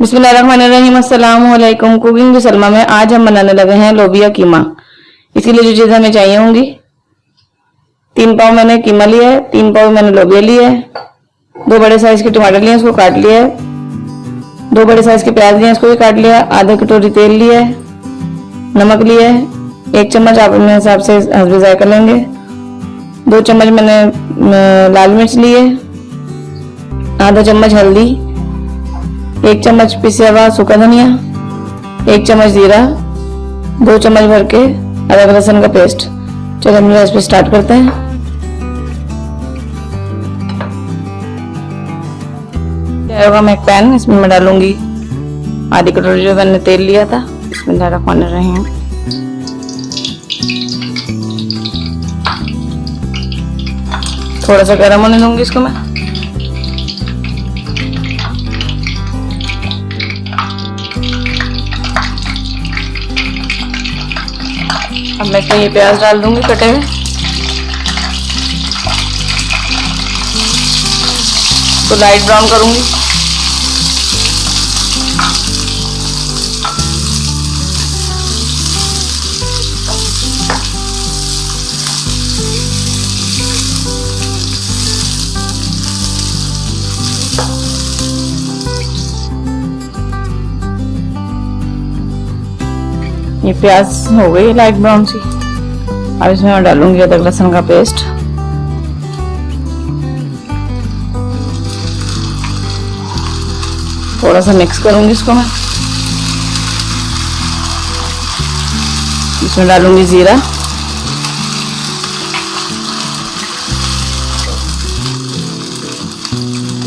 बिस्मिल्लाहिर्रहमानिर्रहीम। अस्सलाम वालेकुम। कुकिंग विद सलमा में आज हम बनाने लगे हैं लोबिया कीमा। इसके लिए जो चीज़ें हमें चाहिए होंगी, 3 पाव मैंने कीमा लिया है, 3 पाव मैंने लोबिया लिया है, 2 बड़े साइज के टमाटर लिए, इसको काट लिया है, 2 बड़े साइज के प्याज लिए, इसको भी काट लिया, आधा कटोरी तेल लिया है, नमक लिया है, 1 चम्मच आप अपने हिसाब से हस्बे जायका लेंगे, 2 चम्मच मैंने लाल मिर्च लिए, आधा चम्मच हल्दी, 1 चम्मच पिसा हुआ सूखा धनिया, 1 चम्मच जीरा, 2 चम्मच भर के अदरक लहसुन का पेस्ट। चलो हम रेसिपी स्टार्ट करते हैं। होगा मैं एक पैन, इसमें मैं डालूंगी आधी कटोरी जो मैंने तेल लिया था। बिस्मिल्लाहिर्रहमानिर्रहीम। थोड़ा सा गर्म होने दूंगी इसको मैं। अब मैं इसमें ये प्याज डाल दूंगी कटे हुए। तो लाइट ब्राउन करूंगी। ये प्याज हो गई लाइट ब्राउन सी। अब इसमें मैं डालूंगी अदरक लहसुन का पेस्ट। थोड़ा सा मिक्स करूंगी इसको मैं। इसमें डालूंगी जीरा,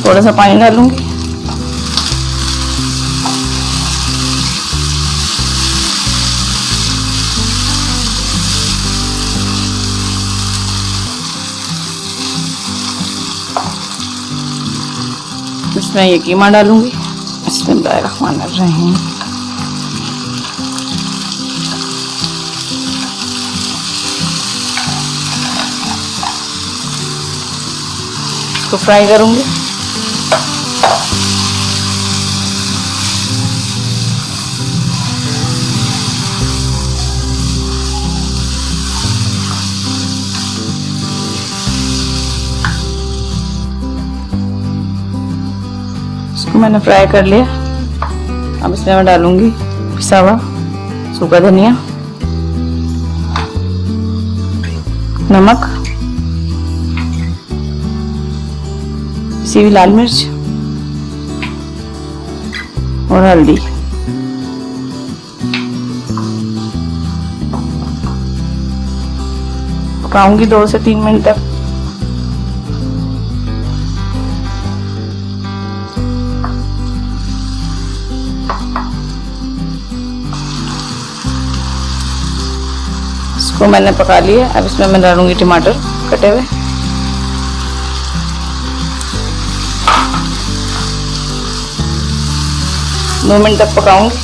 थोड़ा सा पानी डालूंगी। इसमें ये कीमा डालूंगी। बिस्मिल्लाहिर्रहमानिर्रहीम। इसको फ्राई करूंगी। मैंने फ्राई कर लिया। अब इसमें मैं डालूंगी पिसा हुआ सूखा धनिया, नमक, पिसी हुई लाल मिर्च और हल्दी। पकाऊंगी 2 से 3 मिनट तक। इसको मैंने पका लिया। अब इसमें मैं डालूंगी टमाटर कटे हुए। दो मिनट तक पकाऊंगी।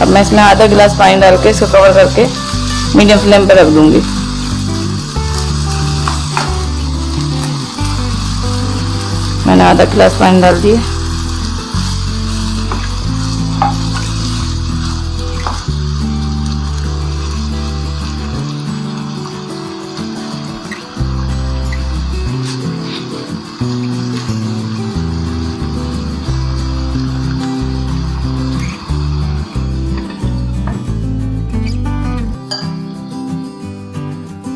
अब मैं इसमें आधा गिलास पानी डाल के इसको कवर करके मीडियम फ्लेम पर रख दूंगी। मैंने आधा गिलास पानी डाल दिया।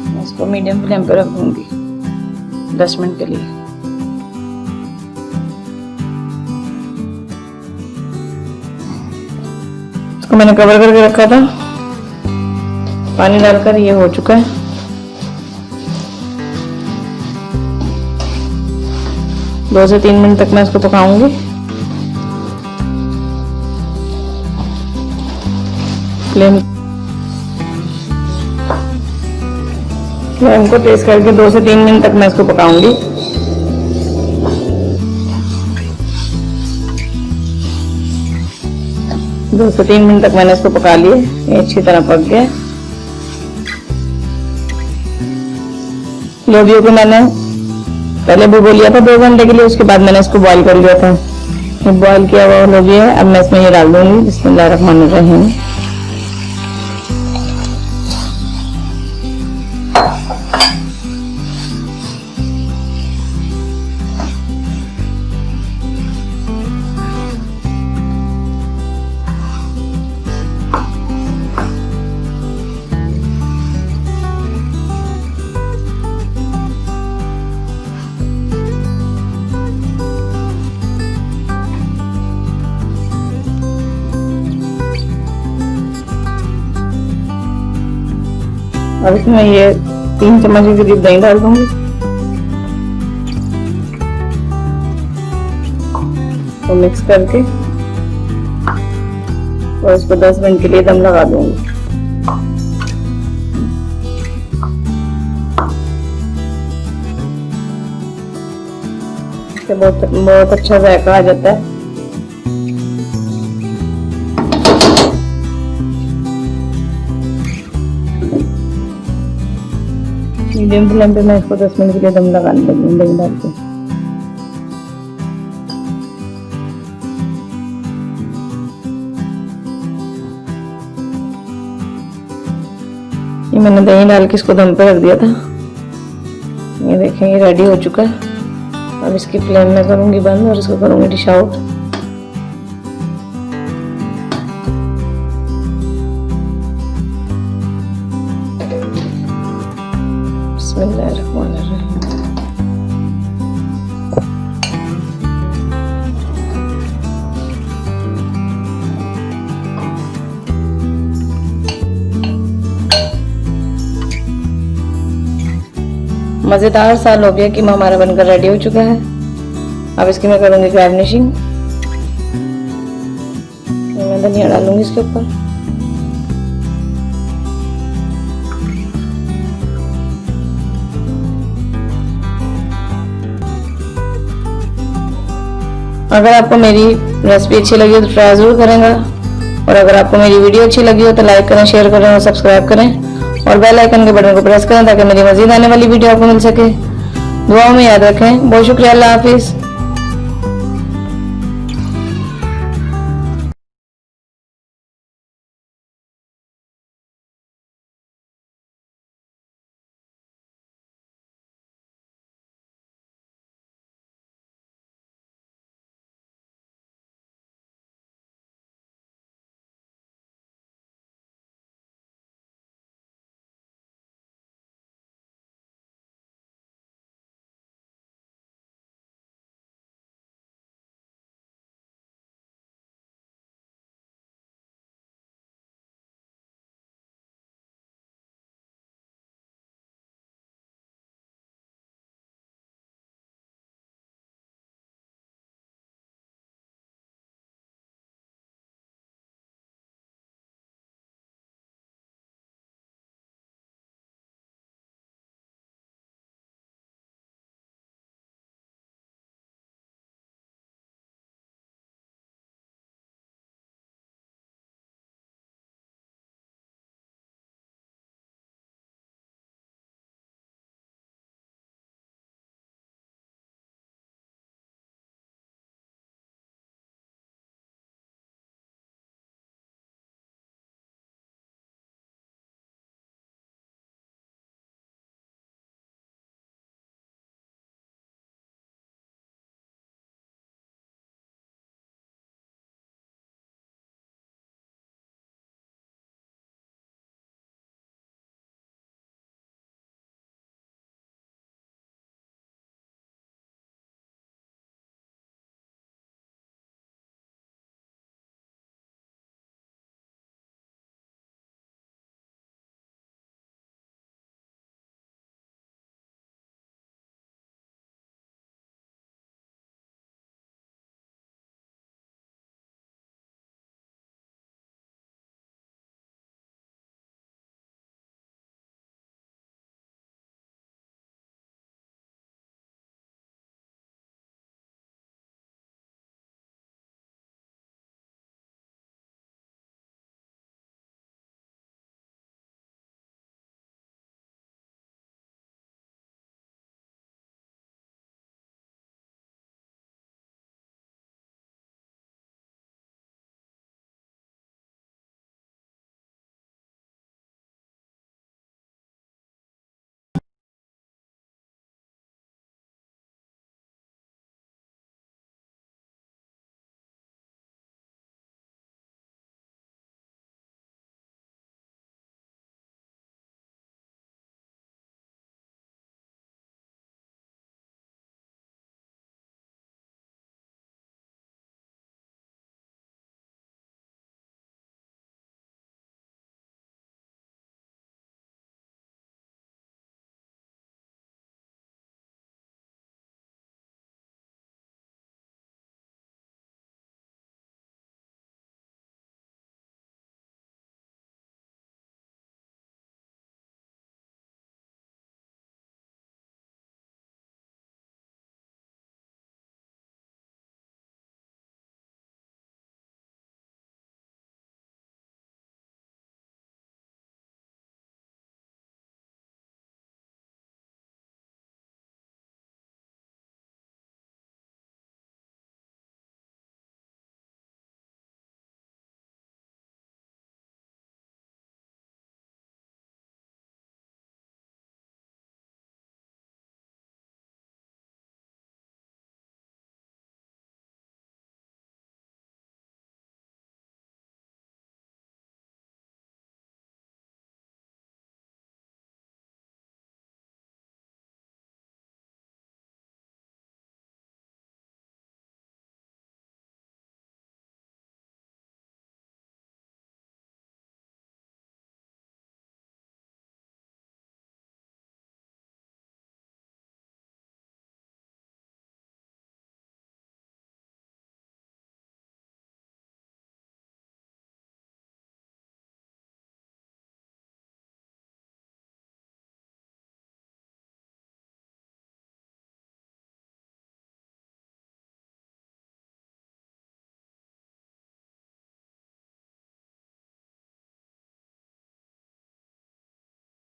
मैं इसको मीडियम फ्लेम पर रख दूंगी 10 मिनट के लिए। इसको मैंने कवर करके रखा था। पानी डालकर ये हो चुका है। दो से 3 मिनट तक मैं इसको पकाऊंगी। फ्लेम को तेज करके 2 से 3 मिनट तक मैं इसको पकाऊंगी। 2 से 3 मिनट तक मैंने इसको पका लिए, ये अच्छी तरह पक गया। लोबियों को मैंने पहले भिगो लिया था 2 घंटे के लिए, उसके बाद मैंने इसको बॉईल कर लिया था। ये बॉईल किया हुआ लोबिया है, अब मैं इसमें ये डाल दूंगी। बिस्मिल्लाहिर्रहमानिर्रहीम। अब इसमें ये 3 चम्मच के करीब दही डाल दूंगी, तो मिक्स करके और इसको 10 मिनट के लिए दम लगा दूंगी। इससे बहुत अच्छा जायका आ जाता है। मीडियम फ्लेम पे मैं इसको 10 मिनट के लिए दम लगाने लगी दही डाल के। ये मैंने दही डाल के इसको दम पे रख दिया था। ये देखें ये रेडी हो चुका है। अब इसकी फ्लेम में करूंगी बंद और इसको करूंगी डिश आउट। बिस्मिल्लाहिर्रहमानिर्रहीम। मजेदार सा लोबिया कीमा हमारा बनकर रेडी हो चुका है। अब इसकी मैं करूंगी गार्निशिंग। मैं धनिया डालूंगी इसके ऊपर। अगर आपको मेरी रेसिपी अच्छी लगी हो तो ट्राई जरूर करेंगे, और अगर आपको मेरी वीडियो अच्छी लगी हो तो लाइक करें, शेयर करें और सब्सक्राइब करें और बेल आइकन के बटन को प्रेस करें ताकि मेरी मजीद आने वाली वीडियो आपको मिल सके। दुआओं में याद रखें। बहुत शुक्रिया। अल्लाह हाफिज।